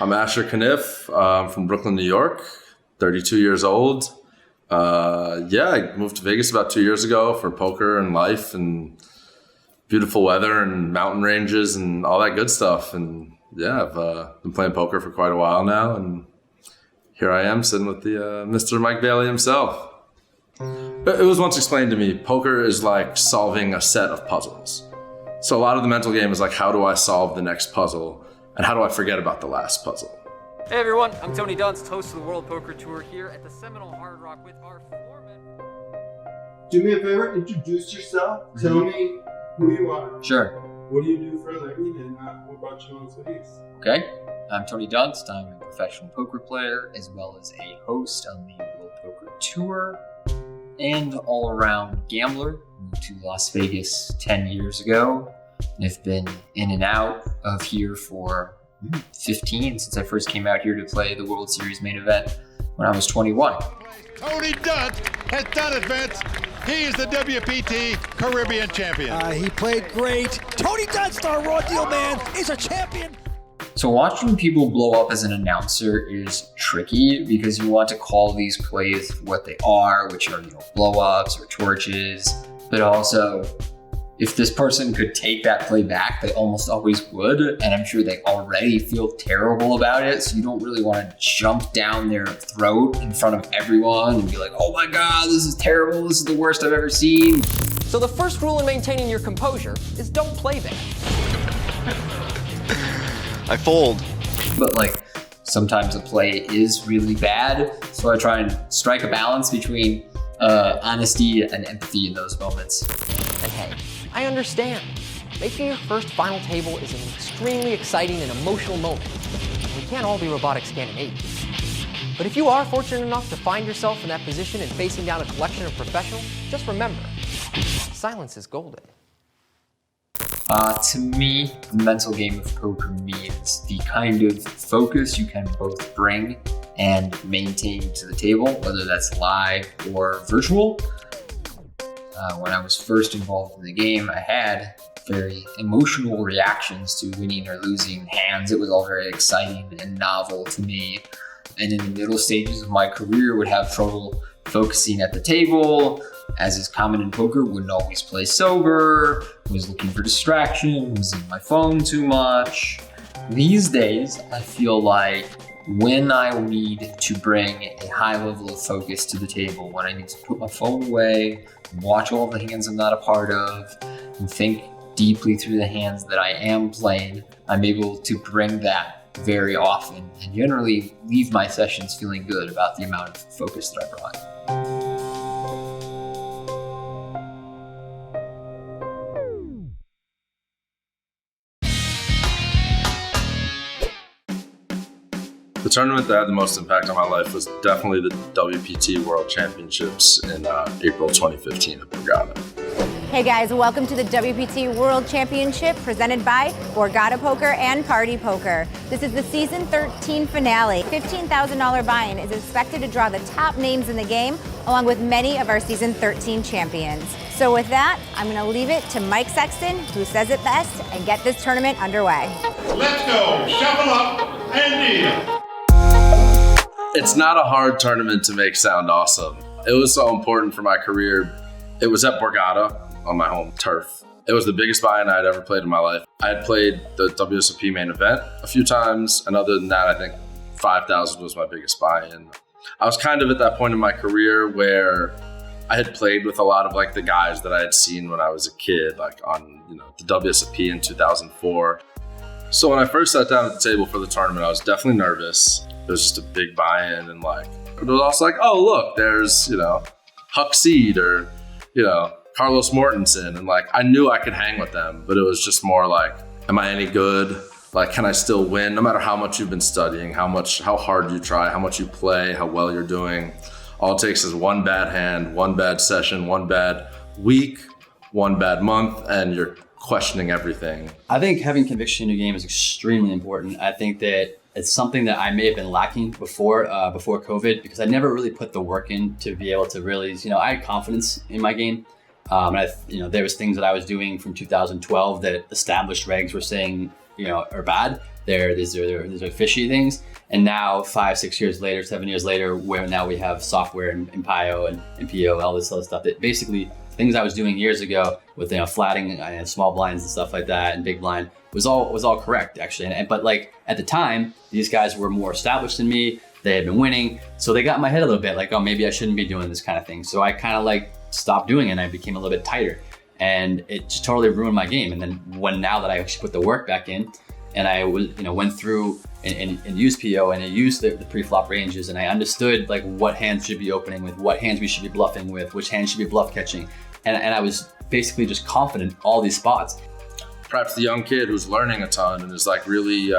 I'm Asher Conniff. I'm from Brooklyn, New York, 32 years old. I moved to Vegas about 2 years ago for poker and life and beautiful weather and mountain ranges and all that good stuff. And I've been playing poker for quite a while now. And here I am sitting with the Mr. Mike Bailey himself. It was once explained to me, poker is like solving a set of puzzles. So a lot of the mental game is like, how do I solve the next puzzle? And how do I forget about the last puzzle? Hey everyone, I'm Tony Dunst, host of the World Poker Tour here at the Seminole Hard Rock with our foreman. Do me a favor, introduce yourself. Tell me who you are. Sure. What do you do for a living, and what brought you on Vegas? Okay. I'm Tony Dunst. I'm a professional poker player as well as a host on the World Poker Tour and all-around gambler. Moved to Las Vegas 10 years ago and have been in and out of here for 15 since I first came out here to play the World Series main event when I was 21. Tony Dunst has done it, Vince. He is the WPT Caribbean champion. He played great. Tony Dunst, our raw deal man, is a champion. So watching people blow up as an announcer is tricky because you want to call these plays what they are, which are, blow-ups or torches. But also, if this person could take that play back, they almost always would. And I'm sure they already feel terrible about it. So you don't really want to jump down their throat in front of everyone and be like, oh my God, this is terrible. This is the worst I've ever seen. So the first rule in maintaining your composure is don't play bad. I fold. But sometimes a play is really bad. So I try and strike a balance between honesty and empathy in those moments. And hey, I understand. Making your first final table is an extremely exciting and emotional moment. And we can't all be robotic Scandinavians. But if you are fortunate enough to find yourself in that position and facing down a collection of professionals, just remember, silence is golden. To me, the mental game of poker means the kind of focus you can both bring and maintain to the table, whether that's live or virtual. When I was first involved in the game, I had very emotional reactions to winning or losing hands. It was all very exciting and novel to me. And in the middle stages of my career, would have trouble focusing at the table. As is common in poker, wouldn't always play sober, was looking for distraction, was in my phone too much. These days, I feel like when I need to bring a high level of focus to the table, when I need to put my phone away, watch all the hands I'm not a part of, and think deeply through the hands that I am playing, I'm able to bring that very often and generally leave my sessions feeling good about the amount of focus that I brought. The tournament that had the most impact on my life was definitely the WPT World Championships in April 2015 at Borgata. Hey guys, welcome to the WPT World Championship presented by Borgata Poker and Party Poker. This is the season 13 finale. $15,000 buy-in is expected to draw the top names in the game, along with many of our season 13 champions. So with that, I'm gonna leave it to Mike Sexton, who says it best, and get this tournament underway. Let's go. Shuffle up and deal. It's not a hard tournament to make sound awesome. It was so important for my career. It was at Borgata on my home turf. It was the biggest buy-in I'd ever played in my life. I had played the WSOP main event a few times, and other than that, I think 5,000 was my biggest buy-in. I was kind of at that point in my career where I had played with a lot of the guys that I had seen when I was a kid, on the WSOP in 2004. So when I first sat down at the table for the tournament, I was definitely nervous. It was just a big buy-in, and it was also oh look, there's Huck Seed or Carlos Mortensen, and I knew I could hang with them, but it was just more am I any good? Can I still win? No matter how much you've been studying, how hard you try, how much you play, how well you're doing. All it takes is one bad hand, one bad session, one bad week, one bad month, and you're questioning everything. I think having conviction in your game is extremely important. I think that it's something that I may have been lacking before COVID, because I never really put the work in to be able to really, I had confidence in my game. And there was things that I was doing from 2012 that established regs were saying, are bad. These are fishy things. And now 5, 6 years later, 7 years later, where now we have software and PIO and PO, all this other stuff that basically things I was doing years ago with flatting and small blinds and stuff like that and big blind was all correct actually. But like at the time, these guys were more established than me. They had been winning, so they got in my head a little bit like, oh, maybe I shouldn't be doing this kind of thing. So I kind of like stopped doing it and I became a little bit tighter, and it just totally ruined my game. And then now that I actually put the work back in, and I was went through and used PO and I used the pre-flop ranges, and I understood like what hands should be opening with, what hands we should be bluffing with, which hands should be bluff catching, and I was basically just confident in all these spots. Perhaps the young kid who's learning a ton and is like really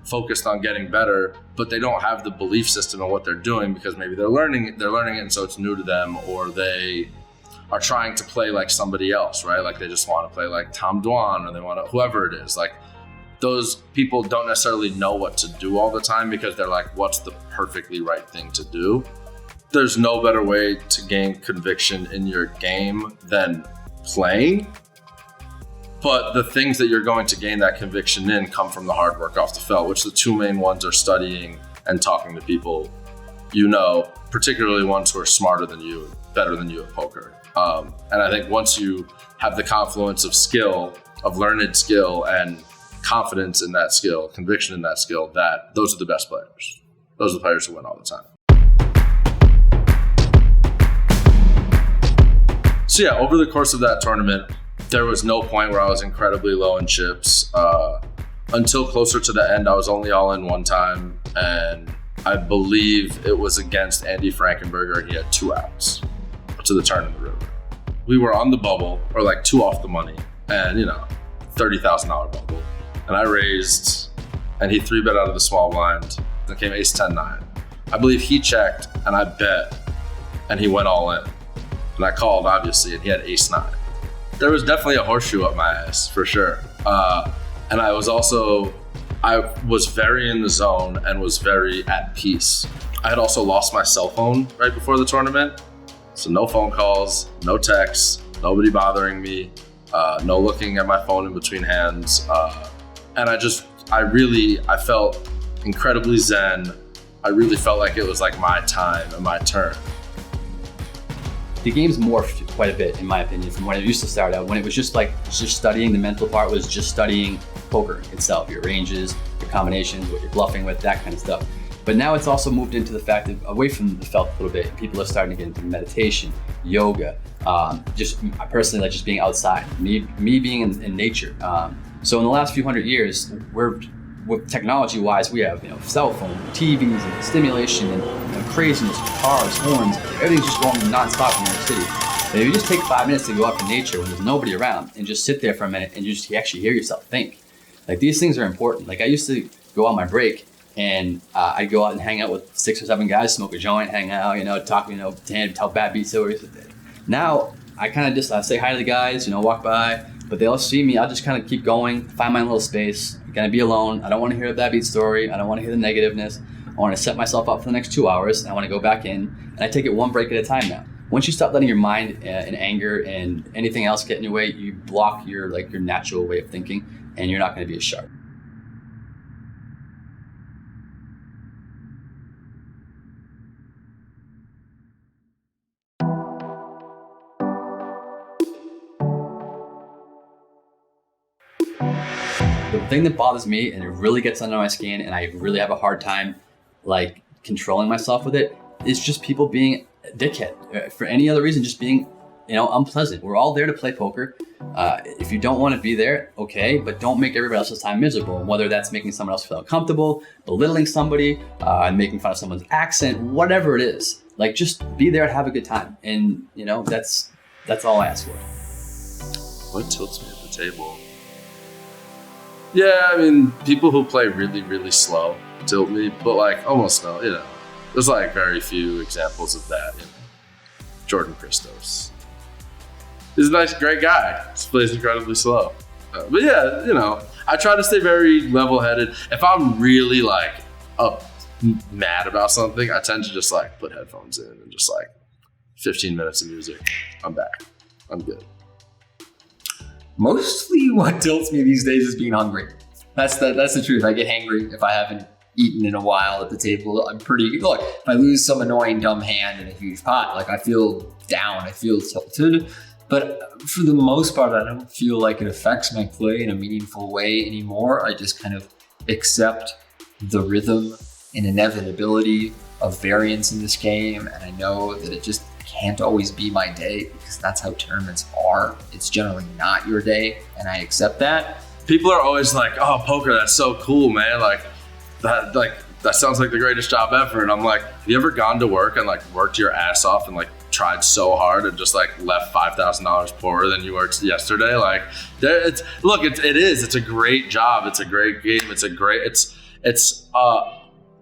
focused on getting better, but they don't have the belief system of what they're doing because maybe they're learning it and so it's new to them, or they are trying to play like somebody else, right? Like they just want to play like Tom Dwan, or they want to, whoever it is. Like those people don't necessarily know what to do all the time because they're like, what's the perfectly right thing to do? There's no better way to gain conviction in your game than playing. But the things that you're going to gain that conviction in come from the hard work off the felt, which the two main ones are studying and talking to people particularly ones who are smarter than you, better than you at poker. And I think once you have the confluence of skill, of learned skill and confidence in that skill, conviction in that skill, that those are the best players. Those are the players who win all the time. So yeah, over the course of that tournament, there was no point where I was incredibly low in chips. Until closer to the end, I was only all in one time, and I believe it was against Andy Frankenberger. He had 2 outs to the turn in the river. We were on the bubble, or like 2 off the money, and $30,000 bubble. And I raised, and he 3-bet out of the small blind. Then came ace 10-9. I believe he checked, and I bet, and he went all in. And I called, obviously, and he had ace 9. There was definitely a horseshoe up my ass, for sure. And I was very in the zone and was very at peace. I had also lost my cell phone right before the tournament. So no phone calls, no texts, nobody bothering me, no looking at my phone in between hands. And I felt incredibly zen. I really felt like it was like my time and my turn. The game's morphed quite a bit, in my opinion, from when it used to start out, when it was just studying the mental part, was just studying poker itself, your ranges, your combinations, what you're bluffing with, that kind of stuff. But now it's also moved into the fact of away from the felt a little bit. People are starting to get into meditation, yoga, just personally like just being outside, me being in nature. So in the last few hundred years, technology-wise, we have cell phone, TVs, and stimulation, and craziness, cars, horns. Everything's just going nonstop in New York City. But if you just take 5 minutes to go out in nature when there's nobody around and just sit there for a minute and you actually hear yourself think, like these things are important. Like I used to go on my break and I'd go out and hang out with 6 or 7 guys, smoke a joint, hang out, talk, tell bad beat stories. Now I kind of just say hi to the guys, walk by, but they all see me. I'll just kind of keep going, find my little space. I'm gonna be alone. I don't want to hear a bad beat story. I don't want to hear the negativeness. I want to set myself up for the next 2 hours. And I want to go back in, and I take it one break at a time now. Once you stop letting your mind and anger and anything else get in your way, you block your natural way of thinking, and you're not going to be as sharp. The thing that bothers me, and it really gets under my skin, and I really have a hard time controlling myself with it, is just people being a dickhead. For any other reason, just being unpleasant. We're all there to play poker. If you don't want to be there, okay, but don't make everybody else's time miserable. Whether that's making someone else feel uncomfortable, belittling somebody, making fun of someone's accent, whatever it is, just be there and have a good time. And that's all I ask for. What tilts me at the table? Yeah, I mean, people who play really, really slow tilt me, but almost no, there's very few examples of that. Jordan Christos. He's a nice, great guy. Just plays incredibly slow. But yeah, I try to stay very level-headed. If I'm really mad about something, I tend to just put headphones in and just 15 minutes of music. I'm back. I'm good. Mostly what tilts me these days is being hungry. That's the truth. I get hangry if I haven't eaten in a while at the table. I'm pretty, look, if I lose some annoying dumb hand in a huge pot, like I feel down, I feel tilted. But for the most part, I don't feel like it affects my play in a meaningful way anymore. I just kind of accept the rhythm and inevitability of variance in this game. And I know that it just can't always be my day because that's how tournaments are. It's generally not your day, and I accept that. People are always like, oh, poker, that's so cool, man. Like that sounds like the greatest job ever. And I'm like, have you ever gone to work and like worked your ass off and like tried so hard and just like left $5,000 poorer than you worked yesterday? Like, it is. It's a great job. It's a great game. It's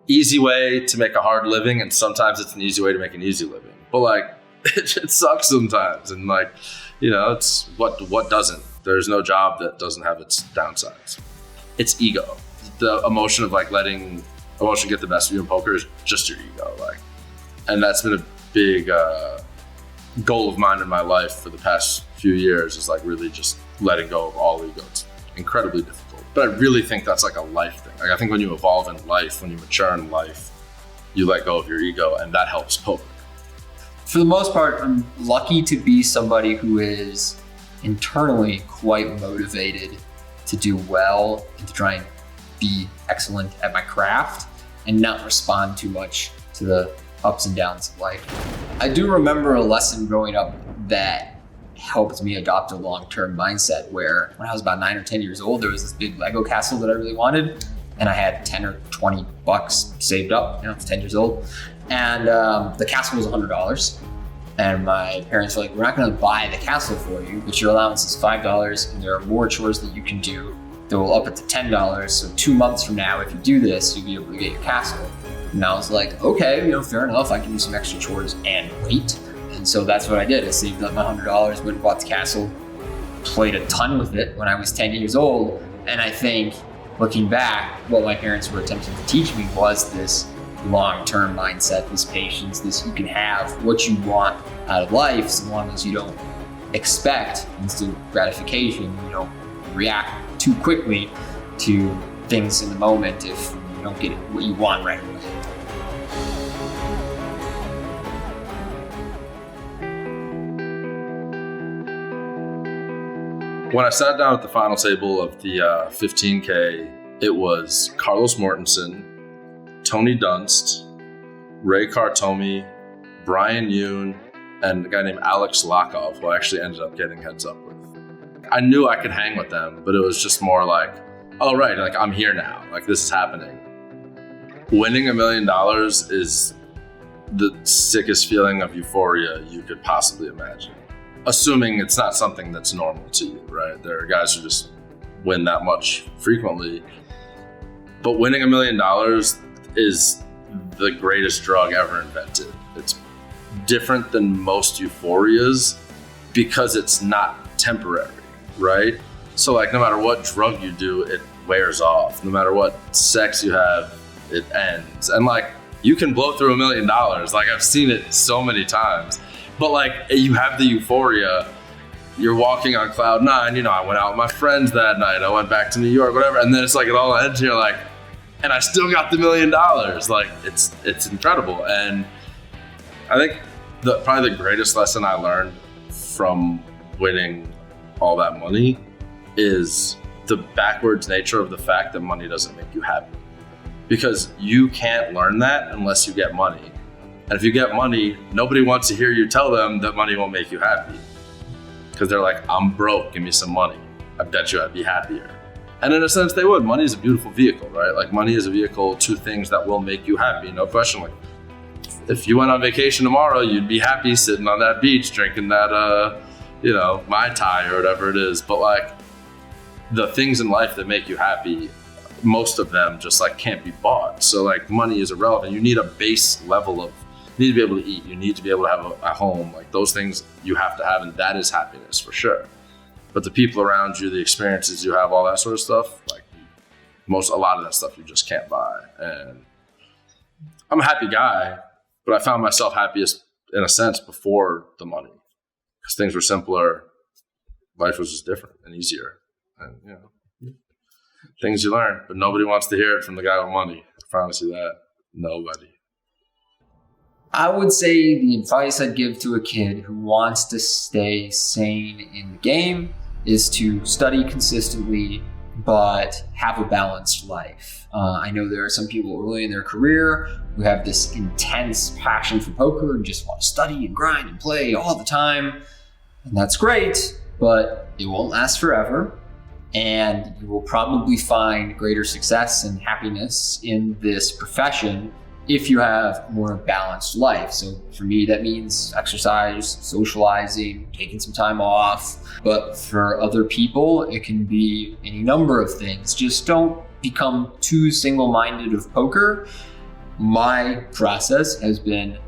easy way to make a hard living, and sometimes it's an easy way to make an easy living. But like, it sucks sometimes, and like, you know, it's what doesn't. There's no job that doesn't have its downsides. It's ego. The emotion of like letting emotion get the best of you in poker is just your ego. Like, and that's been a big goal of mine in my life for the past few years, is like really just letting go of all ego. It's incredibly difficult, but I really think that's like a life thing. Like, I think when you evolve in life, when you mature in life, you let go of your ego, and that helps poker. For the most part, I'm lucky to be somebody who is internally quite motivated to do well and to try and be excellent at my craft and not respond too much to the ups and downs of life. I do remember a lesson growing up that helped me adopt a long-term mindset, where when I was about 9 or 10 years old, there was this big Lego castle that I really wanted, and I had 10 or 20 bucks saved up. You know, I was 10 years old, and the castle was $100. And my parents were like, we're not gonna buy the castle for you, but your allowance is $5, and there are more chores that you can do that will up it to $10. So 2 months from now, if you do this, you'll be able to get your castle. And I was like, okay, you know, fair enough. I can do some extra chores and wait. And so that's what I did. I saved up my $100, went and bought the castle, played a ton with it when I was 10 years old. And I think, looking back, what my parents were attempting to teach me was this long-term mindset, this patience, this you can have what you want out of life as long as you don't expect instant gratification, you don't react too quickly to things in the moment if you don't get what you want right away. When I sat down at the final table of the 15K, it was Carlos Mortensen, Tony Dunst, Ray Kartomi, Brian Yoon, and a guy named Alex Lakov, who I actually ended up getting heads up with. I knew I could hang with them, but it was just more like, oh, right, like I'm here now, like this is happening. Winning $1 million is the sickest feeling of euphoria you could possibly imagine. Assuming it's not something that's normal to you, right? There are guys who just win that much frequently. But winning $1 million is the greatest drug ever invented. It's different than most euphorias because it's not temporary, right? So like no matter what drug you do, it wears off. No matter what sex you have, it ends. And like you can blow through $1 million. Like I've seen it so many times. But like you have the euphoria, you're walking on cloud 9, you know, I went out with my friends that night, I went back to New York, whatever, and then it's like it all ends and you're like, and I still got the $1 million. Like it's incredible. And I think probably the greatest lesson I learned from winning all that money is the backwards nature of the fact that money doesn't make you happy. Because you can't learn that unless you get money. And if you get money, nobody wants to hear you tell them that money won't make you happy. Because they're like, I'm broke, give me some money. I bet you I'd be happier. And in a sense, they would. Money is a beautiful vehicle, right? Like money is a vehicle to things that will make you happy, no question. Like if you went on vacation tomorrow, you'd be happy sitting on that beach drinking that, Mai Tai or whatever it is. But like the things in life that make you happy, most of them just like can't be bought. So like money is irrelevant. You need a base level of, you need to be able to eat. You need to be able to have a home. Like those things you have to have, and that is happiness for sure. But the people around you, the experiences you have, all that sort of stuff, like a lot of that stuff you just can't buy. And I'm a happy guy, but I found myself happiest in a sense before the money, because things were simpler. Life was just different and easier. And things you learn, but nobody wants to hear it from the guy with money. I promise you that. Nobody. I would say the advice I'd give to a kid who wants to stay sane in the game is to study consistently, but have a balanced life. I know there are some people early in their career who have this intense passion for poker and just want to study and grind and play all the time. And that's great, but it won't last forever. And you will probably find greater success and happiness in this profession if you have a more balanced life. So for me, that means exercise, socializing, taking some time off. But for other people, it can be any number of things. Just don't become too single-minded of poker. My process has been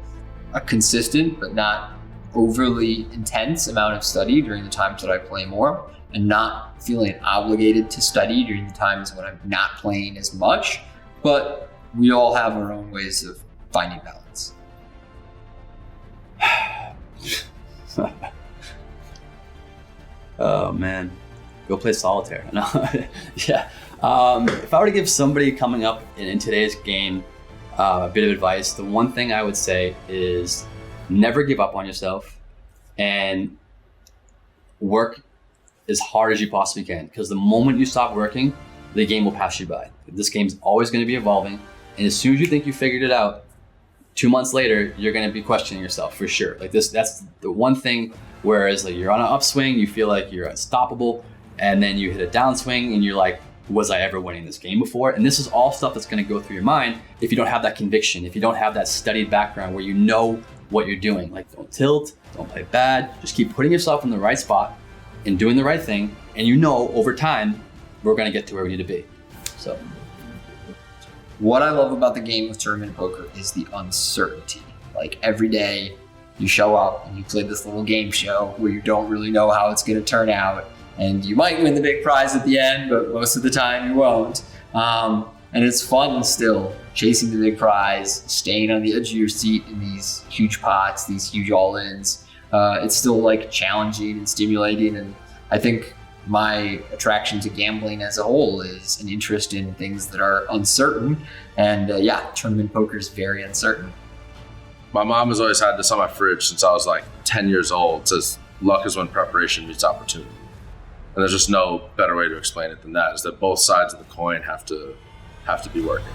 a consistent but not overly intense amount of study during the times that I play more, and not feeling obligated to study during the times when I'm not playing as much. But we all have our own ways of finding balance. Oh man, go play solitaire. No. Yeah. If I were to give somebody coming up in today's game a bit of advice, the one thing I would say is never give up on yourself and work as hard as you possibly can. Because the moment you stop working, the game will pass you by. This game's always going to be evolving. And as soon as you think you figured it out, 2 months later, you're going to be questioning yourself for sure. Like that's the one thing. Whereas like you're on an upswing, you feel like you're unstoppable, and then you hit a downswing and you're like, was I ever winning this game before? And this is all stuff that's going to go through your mind if you don't have that conviction, if you don't have that studied background where you know what you're doing. Like, don't tilt, don't play bad, just keep putting yourself in the right spot and doing the right thing, and you know over time we're going to get to where we need to be. So what I love about the game of tournament poker is the uncertainty. Like every day you show up and you play this little game show where you don't really know how it's going to turn out, and you might win the big prize at the end, but most of the time you won't. And it's fun still, chasing the big prize, staying on the edge of your seat in these huge pots, these huge all-ins. It's still like challenging and stimulating, and I think my attraction to gambling as a whole is an interest in things that are uncertain, and tournament poker is very uncertain. My mom has always had this on my fridge since I was like 10 years old. It says, luck is when preparation meets opportunity. And there's just no better way to explain it than that, is that both sides of the coin have to be working.